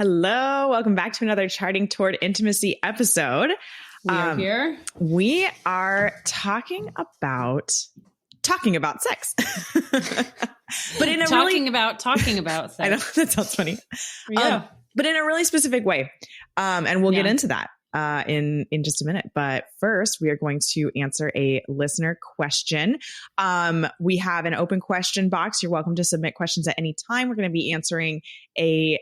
Hello. Welcome back to another Charting Toward Intimacy episode. We are here. We are talking about sex. But in a talking about sex. I know that sounds funny. Yeah. But in a really specific way. And we'll get into that in just a minute. But first, we are going to answer a listener question. We have an open question box. You're welcome to submit questions at any time. We're going to be answering a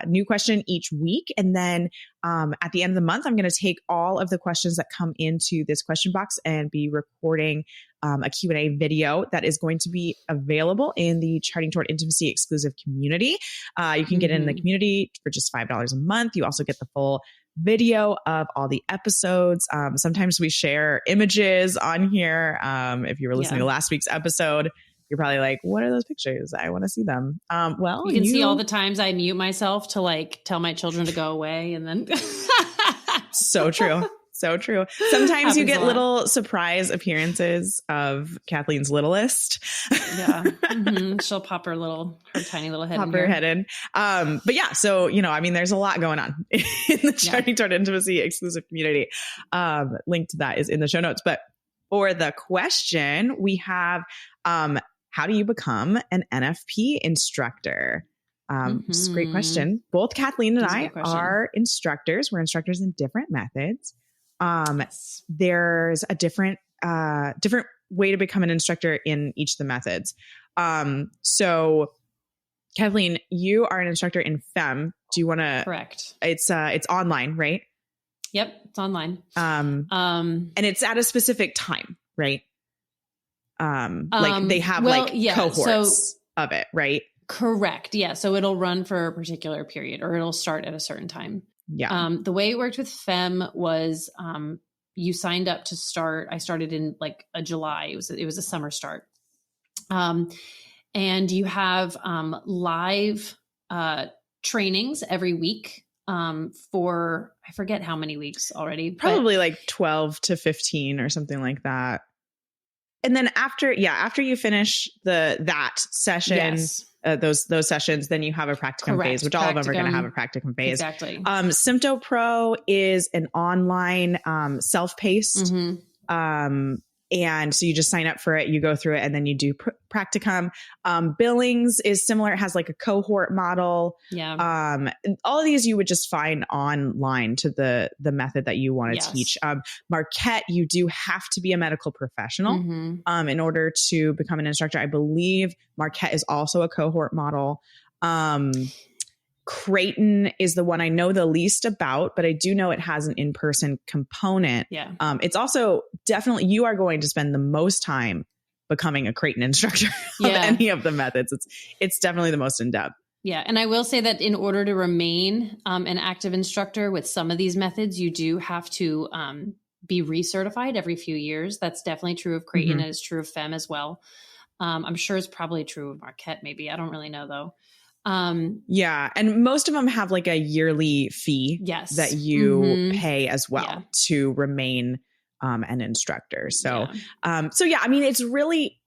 new question each week. And then at the end of the month, I'm going to take all of the questions that come into this question box and be recording a Q&A video that is going to be available in the Charting Toward Intimacy exclusive community. You can get in the community for just $5 a month. You also get the full video of all the episodes. Sometimes we share images on here. If you were listening to last week's episode, you're probably like, what are those pictures? I want to see them. Well, you can see all the times I mute myself to like tell my children to go away and then. So true. So true. Sometimes you get little surprise appearances of Kathleen's littlest. Yeah. Mm-hmm. She'll pop her tiny little head. Pop her head in. But yeah, so, there's a lot going on in the Charting Toward Intimacy exclusive community. Link to that is in the show notes. But for the question, we have, how do you become an NFP instructor? It's a great question. Both Kathleen and I are instructors. We're instructors in different methods. There's a different way to become an instructor in each of the methods. So Kathleen, you are an instructor in FEM. Do you want to? Correct. It's online, right? Yep. It's online. And it's at a specific time, right? Like they have cohorts of it, right? Correct. Yeah. So it'll run for a particular period or it'll start at a certain time. Yeah. The way it worked with FEM was you signed up to start. I started in like a July. It was a summer start. And you have live trainings every week for, I forget how many weeks already. Probably like 12 to 15 or something like that. And then after you finish that session, those sessions, then you have a practicum phase, which all of them are going to have a practicum phase. Exactly. Sympto Pro is an online self-paced. And so you just sign up for it, you go through it, and then you do practicum. Billings is similar. It has like a cohort model. Yeah. All of these you would just find online to the method that you want to teach. Marquette, you do have to be a medical professional in order to become an instructor. I believe Marquette is also a cohort model. Creighton is the one I know the least about, but I do know it has an in-person component. Yeah. It's also definitely, you are going to spend the most time becoming a Creighton instructor of any of the methods. It's definitely the most in-depth. Yeah. And I will say that in order to remain an active instructor with some of these methods, you do have to be recertified every few years. That's definitely true of Creighton. And it's true of FEM as well. I'm sure it's probably true of Marquette, maybe. I don't really know though. Yeah. And most of them have like a yearly fee that you pay as well to remain an instructor. So, it's really,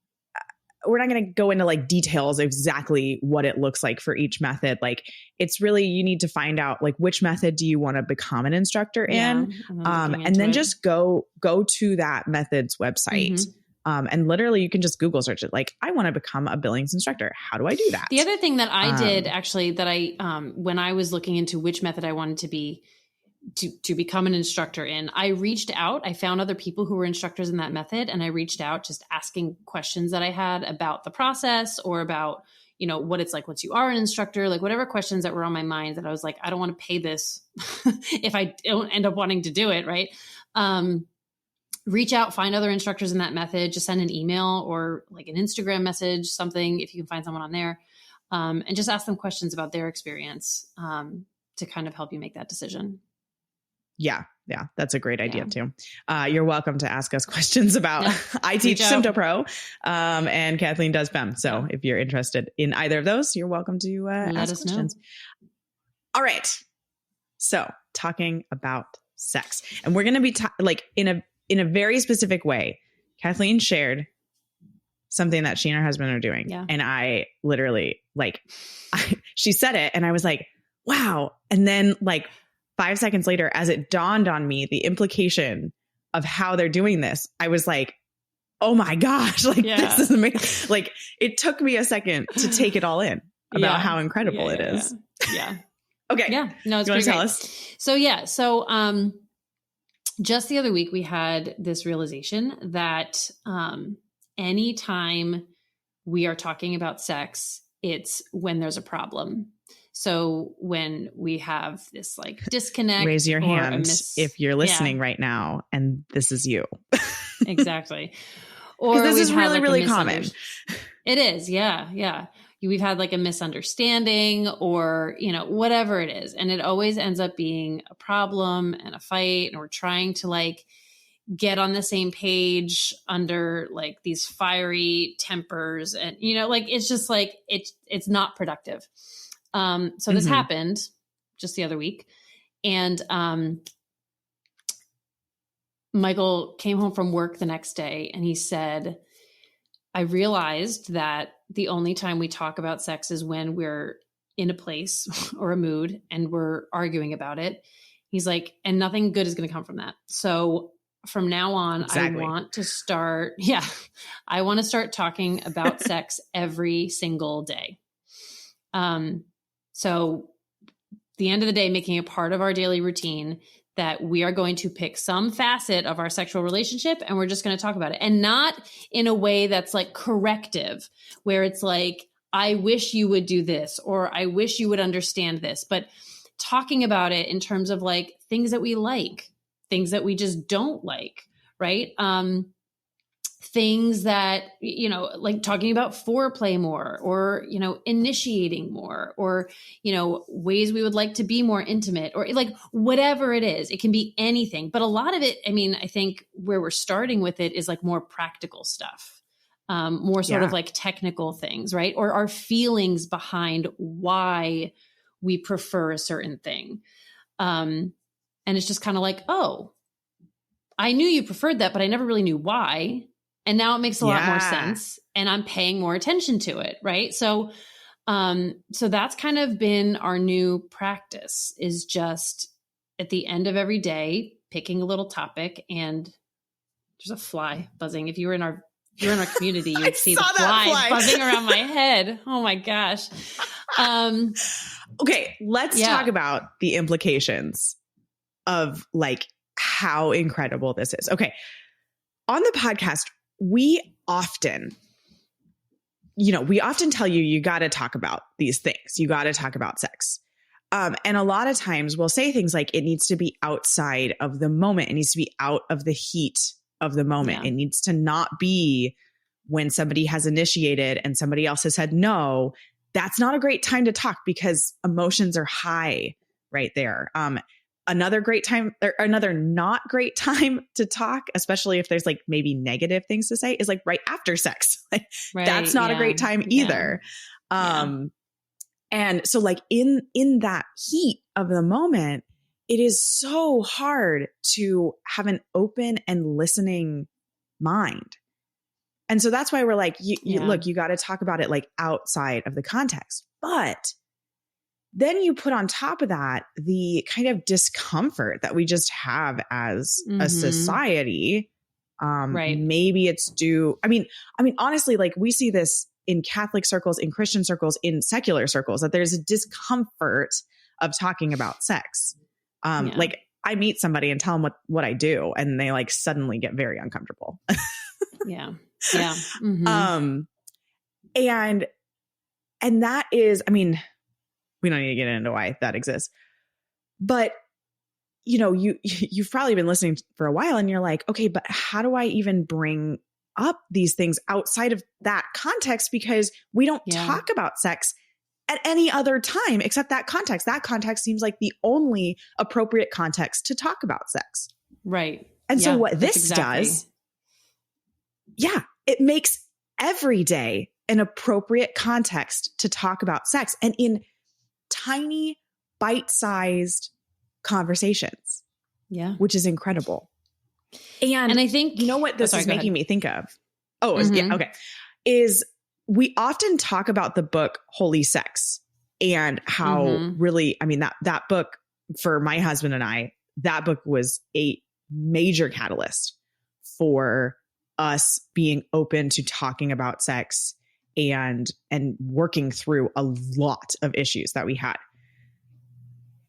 we're not going to go into like details exactly what it looks like for each method. Like it's really, you need to find out like which method do you want to become an instructor in? And then just go to that method's website. And literally you can just Google search it. Like, I want to become a Billings instructor. How do I do that? The other thing that I did actually that I, when I was looking into which method I wanted to become an instructor in, I reached out, I found other people who were instructors in that method. And I reached out just asking questions that I had about the process or about, what it's like once you are an instructor, like whatever questions that were on my mind that I was like, I don't want to pay this if I don't end up wanting to do it. Right. Reach out, find other instructors in that method, just send an email or like an Instagram message, something, if you can find someone on there, and just ask them questions about their experience to kind of help you make that decision. Yeah. That's a great idea too. You're welcome to ask us questions about, I teach Sympto Pro, and Kathleen does FEM. So if you're interested in either of those, you're welcome to ask questions. All right. So talking about sex, and we're going to be in a very specific way. Kathleen shared something that she and her husband are doing. Yeah. And I literally she said it and I was like, wow. And then like 5 seconds later, as it dawned on me, the implication of how they're doing this, I was like, oh my gosh, like this is amazing. Like it took me a second to take it all in about how incredible it is. Yeah. Okay. Yeah. No, it's pretty great. So just the other week we had this realization that anytime we are talking about sex, it's when there's a problem. So when we have this like disconnect, raise your hand if you're listening right now and this is you. Exactly. Or this is really, like really common. It is. Yeah. Yeah. We've had like a misunderstanding or, whatever it is. And it always ends up being a problem and a fight. And we're trying to like get on the same page under like these fiery tempers. And, like, it's just like, it's not productive. So this happened just the other week. And Michael came home from work the next day and he said, I realized that the only time we talk about sex is when we're in a place or a mood and we're arguing about it. He's like, and nothing good is going to come from that. So from now on, I want to start talking about sex every single day. So the end of the day, making a part of our daily routine that we are going to pick some facet of our sexual relationship and we're just going to talk about it, and not in a way that's like corrective, where it's like, I wish you would do this, or I wish you would understand this, but talking about it in terms of like things that we like, things that we just don't like, right? Things that, like talking about foreplay more, or, initiating more, or, ways we would like to be more intimate, or like whatever it is. It can be anything. But a lot of it, I think where we're starting with it is like more practical stuff, more sort of like technical things, right? Or our feelings behind why we prefer a certain thing. And it's just kind of like, oh, I knew you preferred that, but I never really knew why. And now it makes a lot more sense and I'm paying more attention to it. Right. So that's kind of been our new practice, is just at the end of every day, picking a little topic. And there's a fly buzzing. If you were in our community, you would see the fly buzzing around my head. Oh my gosh. Okay. Let's talk about the implications of like how incredible this is. Okay. On the podcast, we often tell you got to talk about these things. You got to talk about sex. And a lot of times we'll say things like, it needs to be outside of the moment. It needs to be out of the heat of the moment. It needs to not be when somebody has initiated and somebody else has said no. That's not a great time to talk because emotions are high right there. Another not great time to talk, especially if there's like maybe negative things to say, is like right after sex. Like that's not a great time either. And so like in that heat of the moment, it is so hard to have an open and listening mind. And so that's why we're like, look, you got to talk about it like outside of the context. But then you put on top of that the kind of discomfort that we just have as a society. Right. Maybe it's due. I mean, honestly, like we see this in Catholic circles, in Christian circles, in secular circles, that there's a discomfort of talking about sex. Like I meet somebody and tell them what I do, and they like suddenly get very uncomfortable. Yeah. Mm-hmm. And that is, we don't need to get into why that exists, but you've probably been listening for a while and you're like, okay, but how do I even bring up these things outside of that context? Because we don't talk about sex at any other time except that context. That context seems like the only appropriate context to talk about sex. Right. And so what this does, it makes every day an appropriate context to talk about sex, and in tiny bite-sized conversations. Yeah. Which is incredible. And I think, what this is making me think of? Is we often talk about the book Holy Sex and how really, I mean, that book for my husband and I, that book was a major catalyst for us being open to talking about sex and working through a lot of issues that we had.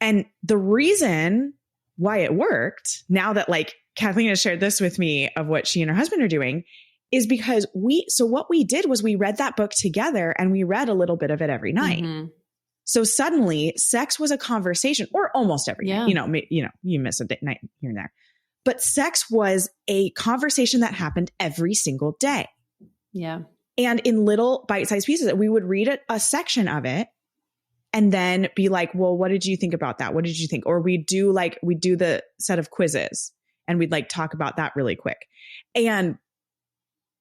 And the reason why it worked, now that like Kathleen has shared this with me of what she and her husband are doing, is because what we did was we read that book together and we read a little bit of it every night. So suddenly sex was a conversation, or almost every night, you miss a night here and there, but sex was a conversation that happened every single day. Yeah. And in little bite-sized pieces, we would read a section of it and then be like, well, what did you think about that? What did you think? Or we do the set of quizzes and we'd like talk about that really quick. And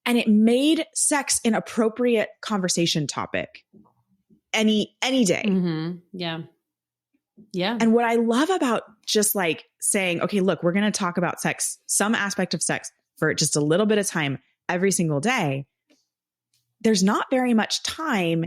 it made sex an appropriate conversation topic any day. Yeah. Yeah. And what I love about just like saying, okay, look, we're going to talk about sex, some aspect of sex for just a little bit of time every single day. There's not very much time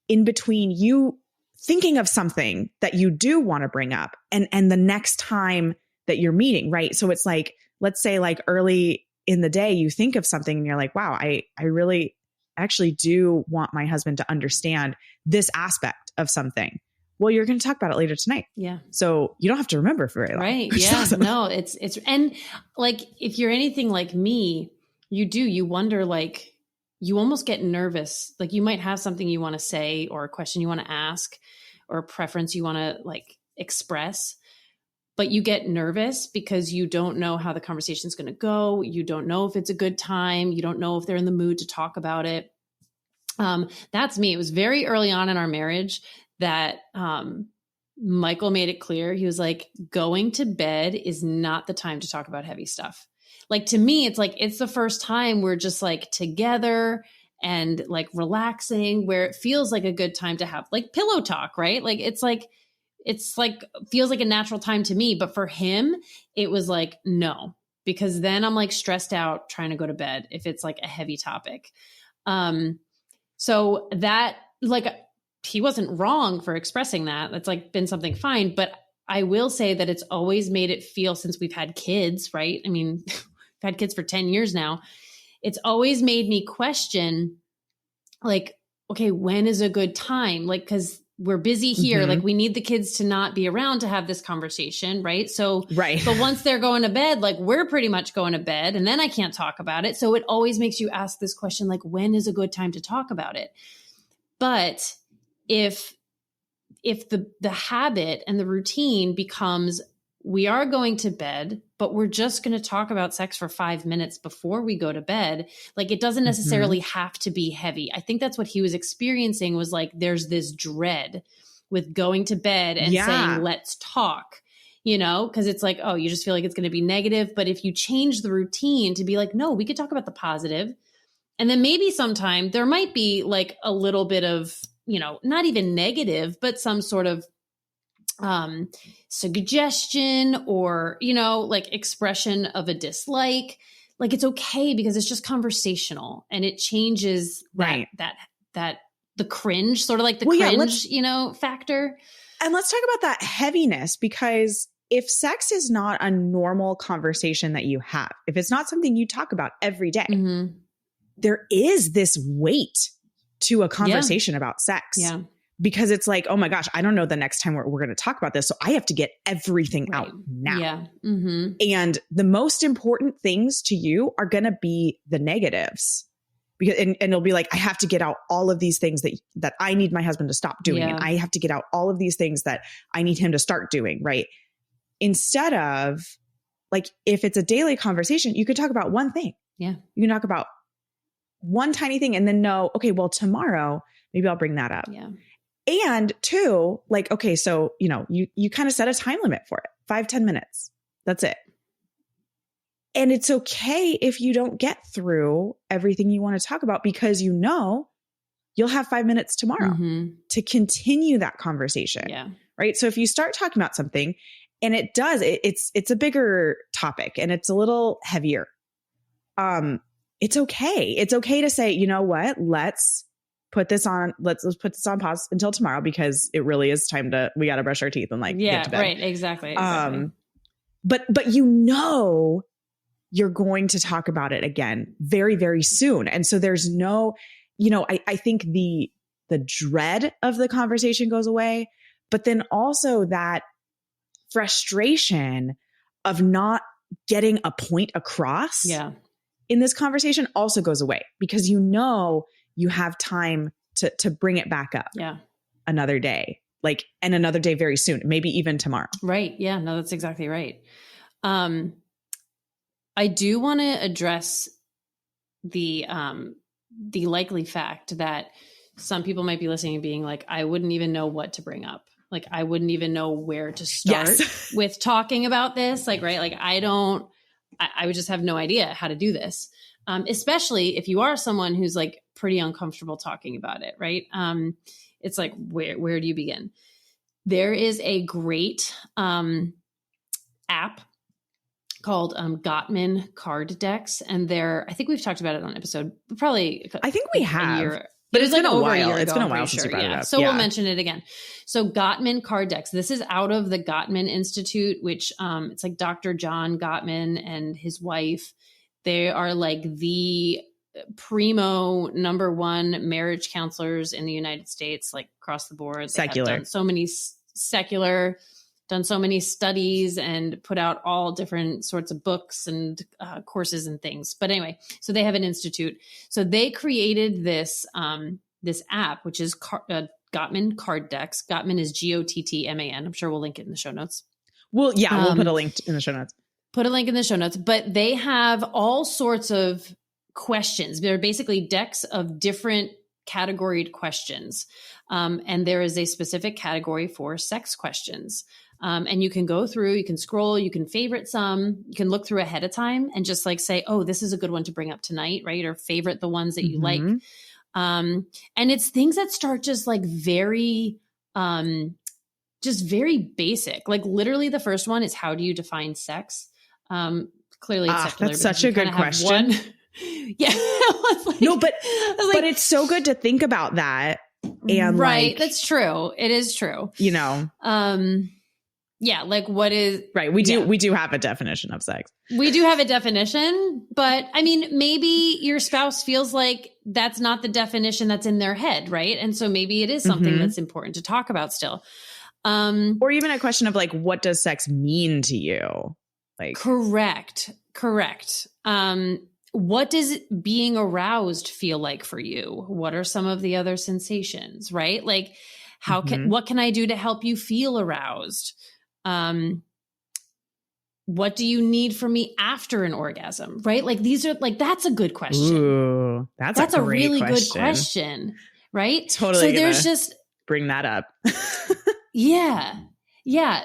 in between you thinking of something that you do want to bring up and the next time that you're meeting, right? So it's like, let's say like early in the day, you think of something and you're like, wow, I really actually do want my husband to understand this aspect of something. Well, you're going to talk about it later tonight. Yeah. So you don't have to remember for very long. Right. Yeah. Awesome. No, it's, and like, if you're anything like me, you wonder, like, you almost get nervous. Like you might have something you want to say or a question you want to ask or a preference you want to like express, but you get nervous because you don't know how the conversation is going to go. You don't know if it's a good time. You don't know if they're in the mood to talk about it. That's me. It was very early on in our marriage that Michael made it clear. He was like, going to bed is not the time to talk about heavy stuff. Like, to me, it's like, it's the first time we're just like together and like relaxing, where it feels like a good time to have like pillow talk, right? Like, it's like feels like a natural time to me. But for him, it was like, no, because then I'm like stressed out trying to go to bed if it's like a heavy topic. So that, like, he wasn't wrong for expressing that. That's like been something fine. But I will say that it's always made it feel, since we've had kids, right? I mean, we've had kids for 10 years now. It's always made me question, like, okay, when is a good time? Like, cause we're busy here. Like, we need the kids to not be around to have this conversation. Right. So, right. But once they're going to bed, like, we're pretty much going to bed, and then I can't talk about it. So it always makes you ask this question, like, when is a good time to talk about it? But if the habit and the routine becomes, we are going to bed, but we're just going to talk about sex for 5 minutes before we go to bed. Like, it doesn't necessarily have to be heavy. I think that's what he was experiencing, was like, there's this dread with going to bed and saying, let's talk, because it's like, oh, you just feel like it's going to be negative. But if you change the routine to be like, no, we could talk about the positive. And then maybe sometime there might be like a little bit of, not even negative, but some sort of suggestion or, like expression of a dislike. Like, it's okay, because it's just conversational, and it changes that the cringe, sort of like the cringe, factor. And let's talk about that heaviness, because if sex is not a normal conversation that you have, if it's not something you talk about every day, there is this weight to a conversation about sex. Yeah. Because it's like, oh my gosh, I don't know the next time we're going to talk about this. So I have to get everything out now. Yeah. And the most important things to you are going to be the negatives. Because, and it'll be like, I have to get out all of these things that I need my husband to stop doing. And I have to get out all of these things that I need him to start doing. Right. Instead of, like, if it's a daily conversation, you could talk about one thing. Yeah. You can talk about one tiny thing and then know, okay, well, tomorrow, maybe I'll bring that up. Yeah. And two, like, okay, so, you kind of set a time limit for it, 5-10 minutes. That's it. And it's okay if you don't get through everything you want to talk about, because you'll have 5 minutes tomorrow to continue that conversation. Yeah. Right. So if you start talking about something and it's a bigger topic and it's a little heavier, it's okay. It's okay to say, you know what, let's put this on, let's put this on pause until tomorrow because it really is time we got to brush our teeth and like get to bed. Right. Exactly. But you know, you're going to talk about it again very, very soon. And so there's no, you know, I think the dread of the conversation goes away, but then also that frustration of not getting a point across in this conversation also goes away because you know you have time to bring it back up another day, like, and another day very soon, maybe even tomorrow. Right. Yeah, no, that's exactly right. I do want to address the likely fact that some people might be listening and being like, I wouldn't even know what to bring up. Like, I wouldn't even know where to start with talking about this. Like, right. Like, I would just have no idea how to do this. Especially if you are someone who's like pretty uncomfortable talking about it. Right. It's like, where do you begin? There is a great, app called Gottman card decks. And I think we've talked about it on an episode, probably. I think we have. But it's been like a over while. a year ago. It's been a while since you brought it up. So we'll mention it again. So Gottman card decks. This is out of the Gottman Institute, which it's like Dr. John Gottman and his wife. They are like the primo number one marriage counselors in the United States, like across the board. Secular. They have done so many done so many studies and put out all different sorts of books and courses and things. But anyway, so they have an institute. So they created this app, which is Gottman Card Decks. Gottman is Gottman. I'm sure we'll link it in the show notes. Well, yeah, we'll put a link in the show notes. Put a link in the show notes. But they have all sorts of questions. They're basically decks of different categoried questions. And there is a specific category for sex questions. And you can go through, you can scroll, you can favorite some, you can look through ahead of time and just like say, oh, this is a good one to bring up tonight, right? Or favorite the ones that you like. And it's things that start just like very basic. Like literally the first one is, how do you define sex? Clearly it's secular. That's such a good question. Yeah. No, but it's so good to think about that. And right. That's true. It is true. You know, yeah. Like what is right. We do have a definition of sex. We do have a definition, but I mean, maybe your spouse feels like that's not the definition that's in their head. Right. And so maybe it is something that's important to talk about still. Or even a question of like, what does sex mean to you? Like, correct. What does being aroused feel like for you? What are some of the other sensations, right? Like what can I do to help you feel aroused? What do you need from me after an orgasm, right? Like these are like, that's a good question. Ooh, that's a really good question, right? Totally. So there's just bring that up. Yeah.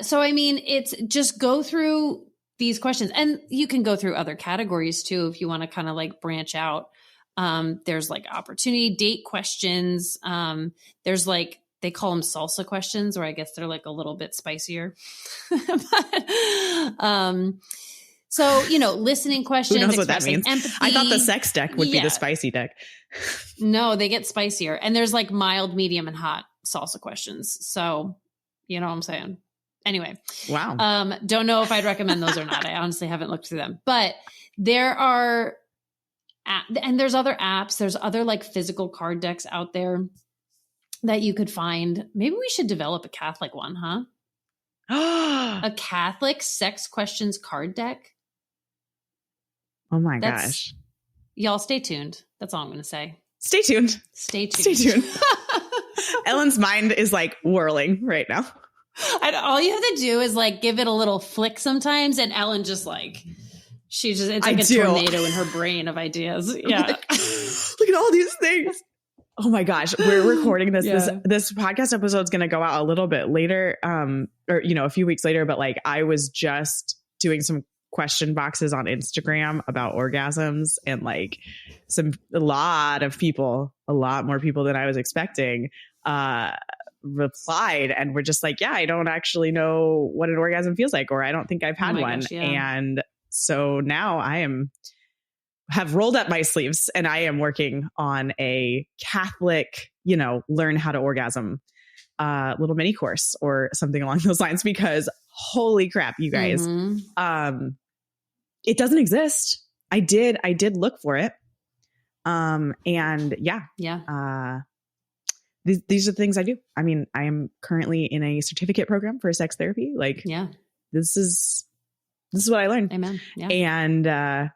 So, I mean, it's just go through these questions, and you can go through other categories too, if you want to kind of like branch out. There's like opportunity date questions. There's like, they call them salsa questions, or I guess they're like a little bit spicier. So, you know, listening questions. Who knows what that means? Empathy. I thought the sex deck would be the spicy deck. No, they get spicier. And there's like mild, medium, and hot salsa questions. So, you know what I'm saying? Anyway. Wow. Don't know if I'd recommend those or not. I honestly haven't looked through them. But there are, and there's other apps. There's other like physical card decks out there that you could find. Maybe we should develop a Catholic one, huh? A Catholic sex questions card deck. Oh my gosh. Y'all stay tuned. That's all I'm going to say. Stay tuned. Stay tuned. Ellen's mind is like whirling right now. All you have to do is like give it a little flick sometimes, and Ellen just like, it's like a tornado in her brain of ideas. Yeah. Look at all these things. Oh my gosh. We're recording this. Yeah. This podcast episode is going to go out a little bit later, or, you know, a few weeks later, but like I was just doing some question boxes on Instagram about orgasms, and like a lot more people than I was expecting, replied, and we're just like, yeah, I don't actually know what an orgasm feels like, or I don't think I've had one. Gosh, yeah. And so now I am have rolled up my sleeves, and I am working on a Catholic, learn how to orgasm little mini course or something along those lines, because holy crap, you guys, it doesn't exist. I did look for it. And these are the things I do. I mean, I am currently in a certificate program for sex therapy. This is what I learned. Amen. Yeah. And,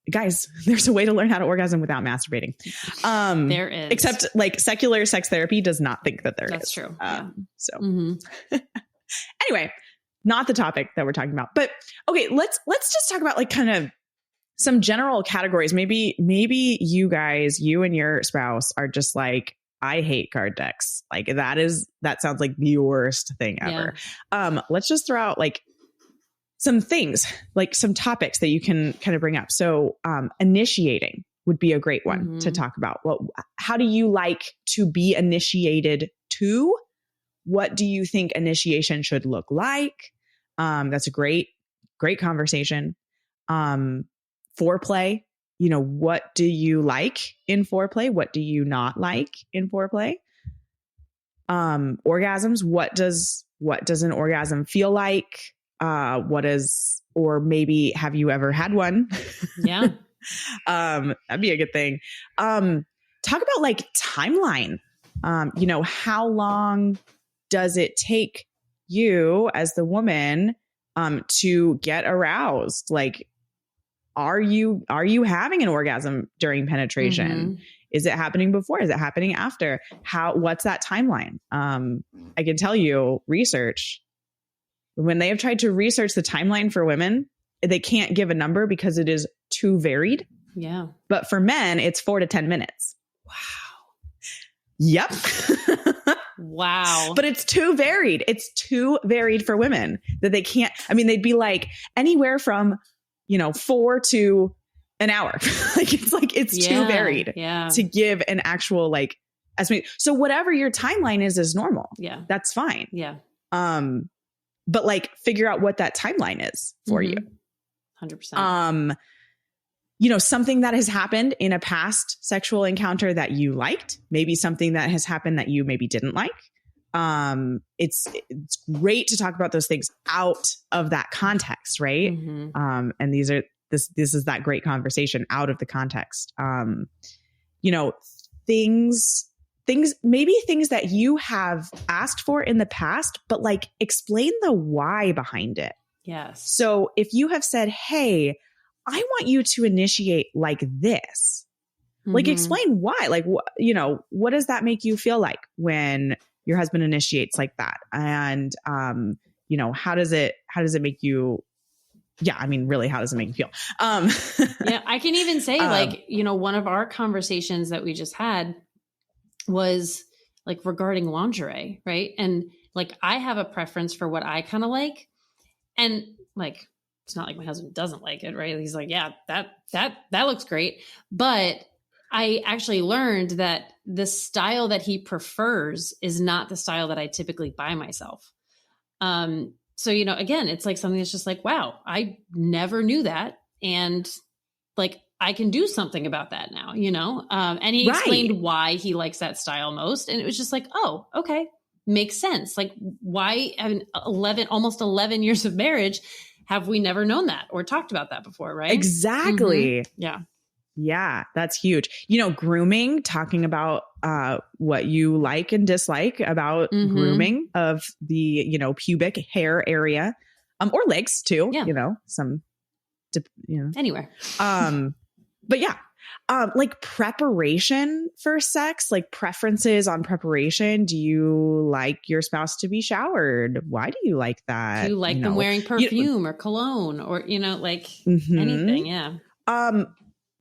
guys, there's a way to learn how to orgasm without masturbating. There is. Except like secular sex therapy does not think that there is. That's true. So anyway, not the topic that we're talking about, but okay, let's just talk about like kind of some general categories. Maybe you guys, you and your spouse are just like, I hate card decks. Like that sounds like the worst thing ever. Yeah. Let's just throw out like some things, like some topics that you can kind of bring up. So initiating would be a great one to talk about. Well, how do you like to be initiated to? What do you think initiation should look like? That's a great conversation. Foreplay, what do you like in foreplay? What do you not like in foreplay? Orgasms, what does an orgasm feel like? Or maybe have you ever had one? Yeah. That'd be a good thing. Talk about like timeline. How long does it take you as the woman, to get aroused? Like, are you having an orgasm during penetration? Is it happening before? Is it happening after? What's that timeline? I can tell you research, when they have tried to research the timeline for women, they can't give a number because it is too varied. Yeah. But for men, it's 4 to 10 minutes. Wow. Yep. Wow. But it's too varied. It's too varied for women that they can't, they'd be like anywhere from, 4 to an hour. It's too varied to give an actual like estimate. So whatever your timeline is normal. Yeah. That's fine. Yeah. But like figure out what that timeline is for you. 100%. Something that has happened in a past sexual encounter that you liked, maybe something that has happened that you maybe didn't like. It's great to talk about those things out of that context, right? And this is that great conversation out of the context. Things that you have asked for in the past, but like explain the why behind it. Yes. So if you have said, hey, I want you to initiate like this, like explain why, like, what does that make you feel like when your husband initiates like that? And, how does it make you, really, how does it make you feel? Yeah, I can even say one of our conversations that we just had was like regarding lingerie, right? And like, I have a preference for what I kind of like. And like, it's not like my husband doesn't like it, right? He's like, yeah, that looks great. But I actually learned that the style that he prefers is not the style that I typically buy myself. So, again, it's like something that's just like, wow, I never knew that. And like, I can do something about that now, and he explained why he likes that style most. And it was just like, oh, okay. Makes sense. Like, why almost 11 years of marriage have we never known that or talked about that before? Right. Exactly. Yeah. Yeah. That's huge. Grooming, talking about, what you like and dislike about grooming of the, pubic hair area, or legs too, anywhere. But yeah, like preparation for sex, like preferences on prepreparation. Do you like your spouse to be showered? Why do you like that? Do you like them wearing perfume or cologne or, anything? Yeah.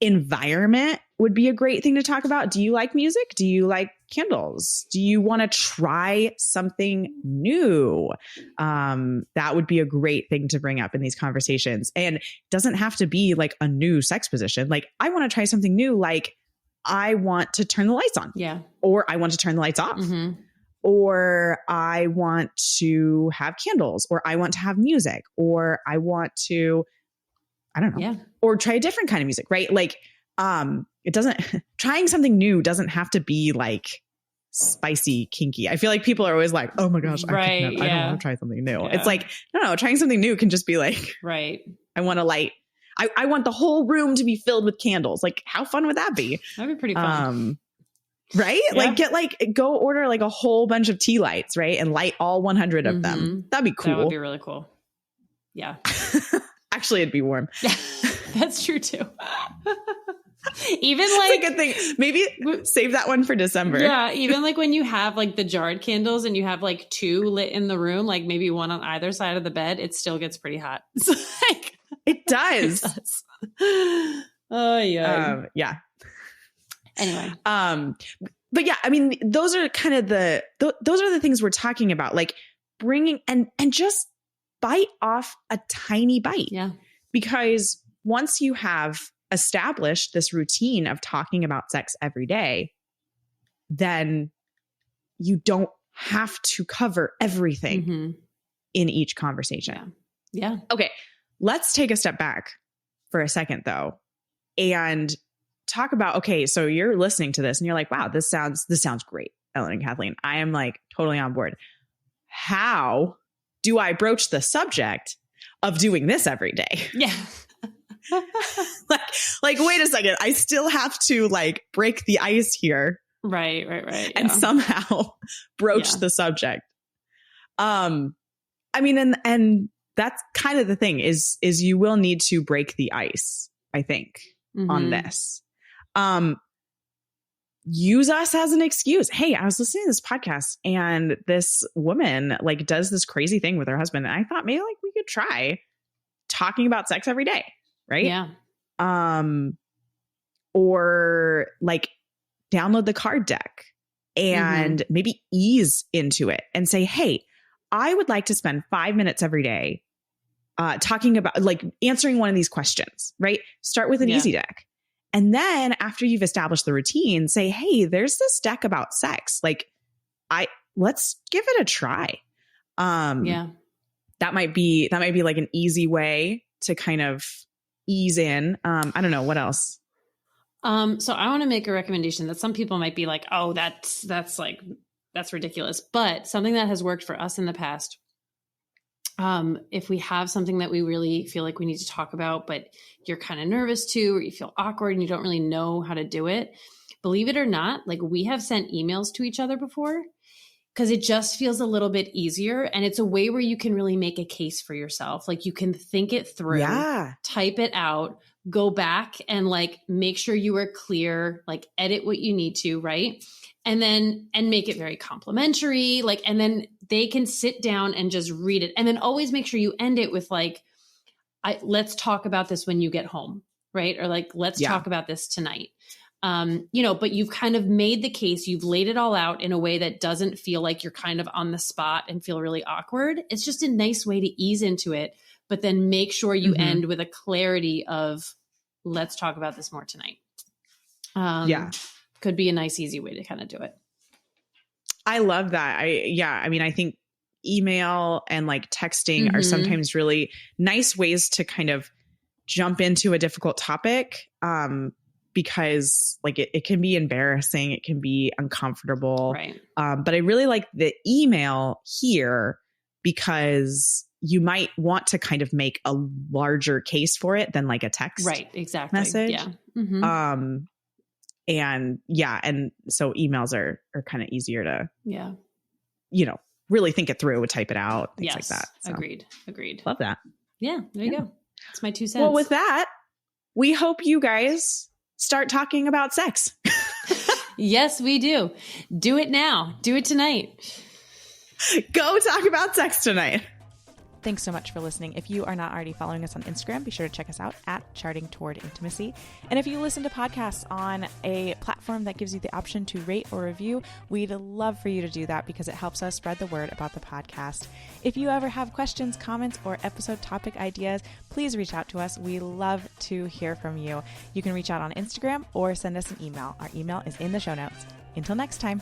Environment would be a great thing to talk about. Do you like music? Do you like candles? Do you want to try something new? That would be a great thing to bring up in these conversations. And it doesn't have to be like a new sex position. Like, I want to try something new. Like, I want to turn the lights on. Yeah. Or I want to turn the lights off. Or I want to have candles, or I want to have music, or I want to, I don't know, or try a different kind of music, right? Like, it doesn't, trying something new doesn't have to be like spicy, kinky. I feel like people are always like, oh my gosh, I don't want to try something new. Yeah. It's like, no, trying something new can just be like, right. I want to light. I want the whole room to be filled with candles. Like, how fun would that be? That'd be pretty fun. Right? Yeah. Go order like a whole bunch of tea lights, right? And light all 100 of them. That'd be cool. That would be really cool. Yeah. Actually, it'd be warm. That's true too. Even like, that's a good thing. Maybe save that one for December. Yeah. Even like when you have like the jarred candles and you have like 2 lit in the room, like maybe one on either side of the bed, it still gets pretty hot. It's like, it does. Oh yeah. Yeah. Anyway. But yeah, I mean, those are kind of those are the things we're talking about, like bringing and just bite off a tiny bite. Yeah. Because once you have established this routine of talking about sex every day, then you don't have to cover everything in each conversation. Yeah. Okay. Let's take a step back for a second though, and talk about, okay, so you're listening to this and you're like, wow, this sounds great, Ellen and Kathleen. I am like totally on board. How do I broach the subject of doing this every day? Yeah. like, wait a second. I still have to like break the ice here. Right. And somehow broach the subject. I mean, and that's kind of the thing is you will need to break the ice, I think, on this. Use us as an excuse. Hey, I was listening to this podcast and this woman like does this crazy thing with her husband. And I thought maybe like we could try talking about sex every day. Right. Yeah. Or like download the card deck and maybe ease into it and say, hey, I would like to spend 5 minutes every day talking about like answering one of these questions, right? Start with an easy deck. And then after you've established the routine, say, hey, there's this deck about sex. Like let's give it a try. That might be like an easy way to kind of ease in. I don't know what else. So I want to make a recommendation that some people might be like, oh, that's ridiculous. But something that has worked for us in the past, if we have something that we really feel like we need to talk about, but you're kind of nervous to, or you feel awkward and you don't really know how to do it, believe it or not, like we have sent emails to each other before because it just feels a little bit easier. And it's a way where you can really make a case for yourself. Like you can think it through, type it out, go back and like make sure you are clear, like edit what you need to, right? And make it very complimentary. Like, and then they can sit down and just read it. And then always make sure you end it with like, let's talk about this when you get home. Right. Or like, let's talk about this tonight. But you've kind of made the case, you've laid it all out in a way that doesn't feel like you're kind of on the spot and feel really awkward. It's just a nice way to ease into it, but then make sure you end with a clarity of let's talk about this more tonight. Could be a nice, easy way to kind of do it. I love that. I think email and like texting are sometimes really nice ways to kind of jump into a difficult topic. Because like it can be embarrassing, it can be uncomfortable. Right. But I really like the email here because you might want to kind of make a larger case for it than like a text message. Yeah. And so emails are kind of easier to, really think it through, type it out, things like that. So, Agreed. Love that. Yeah. There you go. That's my 2 cents. Well, with that, we hope you guys start talking about sex. Yes, we do. Do it now. Do it tonight. Go talk about sex tonight. Thanks so much for listening. If you are not already following us on Instagram, be sure to check us out at Charting Toward Intimacy. And if you listen to podcasts on a platform that gives you the option to rate or review, we'd love for you to do that because it helps us spread the word about the podcast. If you ever have questions, comments, or episode topic ideas, please reach out to us. We love to hear from you. You can reach out on Instagram or send us an email. Our email is in the show notes. Until next time.